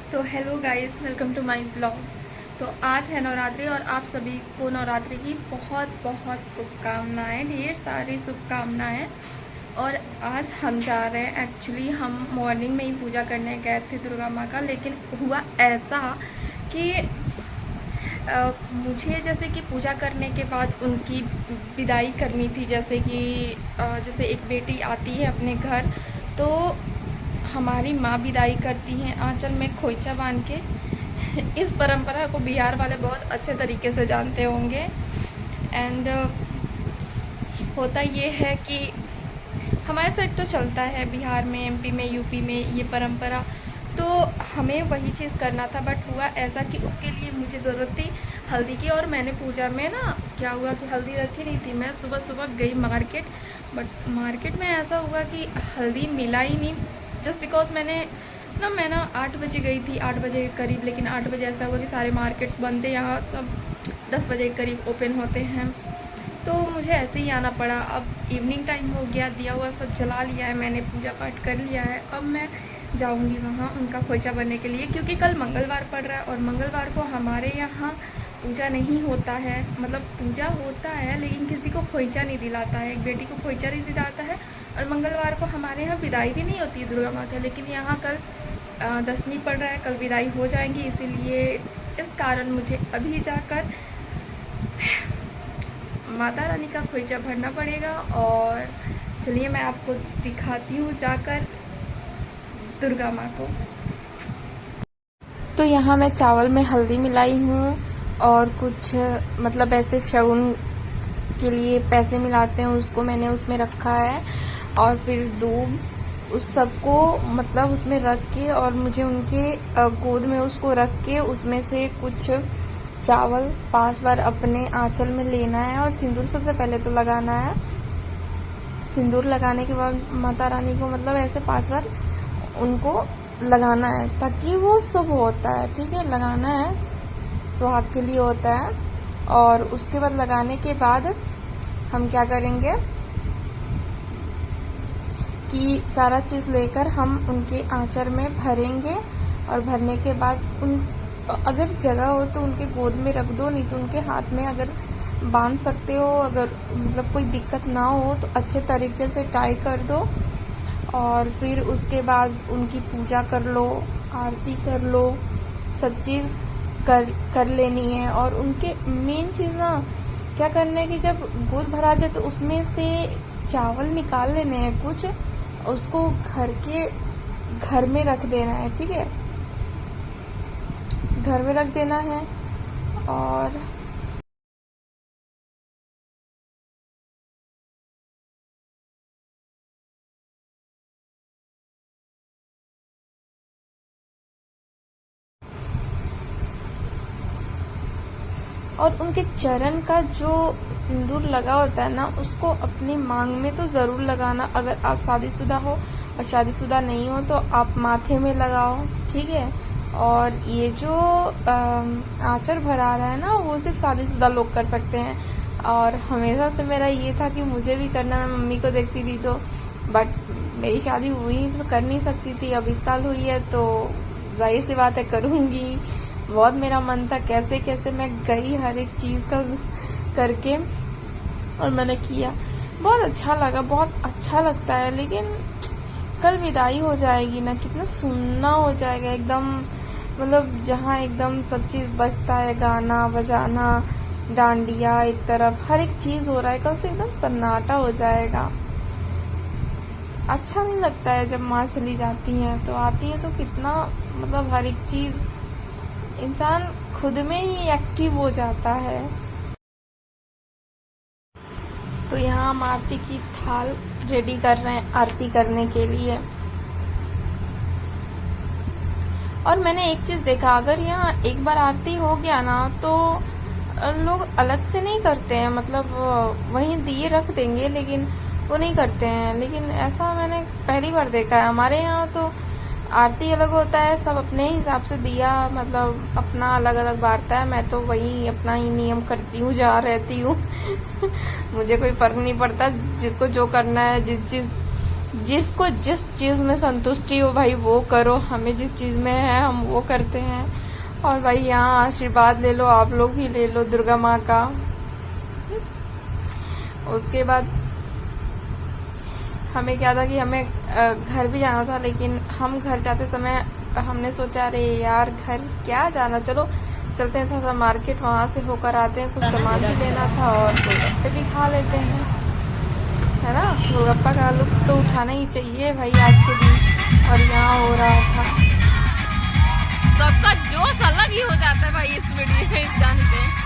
तो hello guys, welcome to my blog. तो आज है नवरात्रि और आप सभी को नवरात्रि की बहुत बहुत शुभकामनाएं, ढेर सारी शुभकामनाएं। और आज हम जा रहे हैं, एक्चुअली हम मॉर्निंग में ही पूजा करने गए थे दुर्गा माँ का, लेकिन हुआ ऐसा कि मुझे जैसे कि पूजा करने के बाद उनकी विदाई करनी थी। जैसे कि जैसे एक बेटी आती है अपने घर, तो हमारी माँ विदाई करती हैं आंचल में खोइचा बांध के। इस परंपरा को बिहार वाले बहुत अच्छे तरीके से जानते होंगे। एंड होता ये है कि हमारे साइड तो चलता है, बिहार में, एमपी में, यूपी में ये परंपरा। तो हमें वही चीज़ करना था, बट हुआ ऐसा कि उसके लिए मुझे ज़रूरत थी हल्दी की। और मैंने पूजा में ना, क्या हुआ कि हल्दी रखी नहीं थी। मैं सुबह सुबह गई मार्केट, बट मार्केट में ऐसा हुआ कि हल्दी मिला ही नहीं। जस्ट बिकॉज मैं 8 बजे गई थी, 8 बजे के करीब। लेकिन 8 बजे ऐसा हुआ कि सारे मार्केट्स बंद थे, यहाँ सब 10 बजे के करीब ओपन होते हैं। तो मुझे ऐसे ही आना पड़ा। अब इवनिंग टाइम हो गया, दिया हुआ सब जला लिया है मैंने, पूजा पाठ कर लिया है। अब मैं जाऊंगी वहाँ उनका खोइचा बनने के लिए, क्योंकि कल मंगलवार पड़ रहा है और मंगलवार को हमारे यहाँ पूजा नहीं होता है। मतलब पूजा होता है लेकिन किसी को खोइचा नहीं दिलाता है, एक बेटी को खोइचा नहीं दिलाता है। और मंगलवार को हमारे यहाँ विदाई भी नहीं होती है दुर्गा माँ का। लेकिन यहाँ कल दसवीं पड़ रहा है, कल विदाई हो जाएंगी, इसीलिए इस कारण मुझे अभी जाकर माता रानी का खोइचा भरना पड़ेगा। और चलिए मैं आपको दिखाती हूँ जाकर दुर्गा माँ को। तो यहाँ मैं चावल में हल्दी मिलाई हूँ और कुछ मतलब ऐसे शगुन के लिए पैसे मिलाते हैं उसको मैंने उसमें रखा है। और फिर दूध उस सबको मतलब उसमें रख के, और मुझे उनके गोद में उसको रख के उसमें से कुछ चावल 5 बार अपने आंचल में लेना है। और सिंदूर सबसे पहले तो लगाना है। सिंदूर लगाने के बाद माता रानी को मतलब ऐसे 5 बार उनको लगाना है, ताकि वो शुभ होता है। ठीक है, लगाना है, सुहाग के लिए होता है। और उसके बाद लगाने के बाद हम क्या करेंगे कि सारा चीज़ लेकर हम उनके आंचल में भरेंगे। और भरने के बाद उन अगर जगह हो तो उनके गोद में रख दो, नहीं तो उनके हाथ में अगर बांध सकते हो, अगर मतलब कोई दिक्कत ना हो तो अच्छे तरीके से टाई कर दो। और फिर उसके बाद उनकी पूजा कर लो, आरती कर लो, सब चीज़ कर लेनी है। और उनके मेन चीज़ ना क्या करना है कि जब गोद भरा जाए तो उसमें से चावल निकाल लेने हैं कुछ, उसको घर में रख देना है। ठीक है, घर में रख देना है। और उनके चरण का जो सिंदूर लगा होता है ना, उसको अपनी मांग में तो ज़रूर लगाना। अगर आप शादीशुदा हो, और शादीशुदा नहीं हो तो आप माथे में लगाओ। ठीक है। और ये जो आंचल भरा रहा है ना, वो सिर्फ शादीशुदा लोग कर सकते हैं। और हमेशा से मेरा ये था कि मुझे भी करना, मैं मम्मी को देखती थी तो, बट मेरी शादी हुई तो कर नहीं सकती थी। अब इस साल हुई है तो जाहिर सी बात है करूँगी। बहुत मेरा मन था, कैसे कैसे मैं गई हर एक चीज़ का करके, और मैंने किया। बहुत अच्छा लगा, बहुत अच्छा लगता है। लेकिन कल विदाई हो जाएगी ना, कितना सुनना हो जाएगा एकदम। मतलब जहाँ एकदम सब चीज़ बजता है, गाना बजाना, डांडिया एक तरफ, हर एक चीज़ हो रहा है, कल से एकदम सन्नाटा हो जाएगा। अच्छा नहीं लगता है जब माँ चली जाती हैं, तो आती है तो कितना मतलब हर एक चीज़ इंसान खुद में ही एक्टिव हो जाता है। तो यहाँ हम आरती की थाल रेडी कर रहे हैं आरती करने के लिए। और मैंने एक चीज़ देखा, अगर यहाँ एक बार आरती हो गया ना तो लोग अलग से नहीं करते हैं, मतलब वहीं दिए रख देंगे लेकिन वो नहीं करते हैं। लेकिन ऐसा मैंने पहली बार देखा है। हमारे यहाँ तो आरती अलग होता है, सब अपने हिसाब से दिया मतलब अपना अलग अलग बांटता है। मैं तो वही अपना ही नियम करती हूँ, जा रहती हूँ। मुझे कोई फर्क नहीं पड़ता, जिसको जो करना है, जिस जिसको जिस चीज़ में संतुष्टि हो भाई वो करो, हमें जिस चीज़ में है हम वो करते हैं। और भाई यहाँ आशीर्वाद ले लो, आप लोग भी ले लो दुर्गा माँ का। उसके बाद हमें क्या था कि हमें घर भी जाना था, लेकिन हम घर जाते समय हमने सोचा अरे यार घर क्या जाना, चलो चलते हैं थोड़ा सा मार्केट, वहाँ से होकर आते हैं, कुछ सामान भी लेना था और गोलगप्पे भी खा लेते हैं, है ना। गोलगप्पा का लुत्फ तो उठाना ही चाहिए भाई आज के दिन। और यहाँ हो रहा था, सबका जोश अलग ही हो जाता है भाई इस वीडियो, इस गाने पे।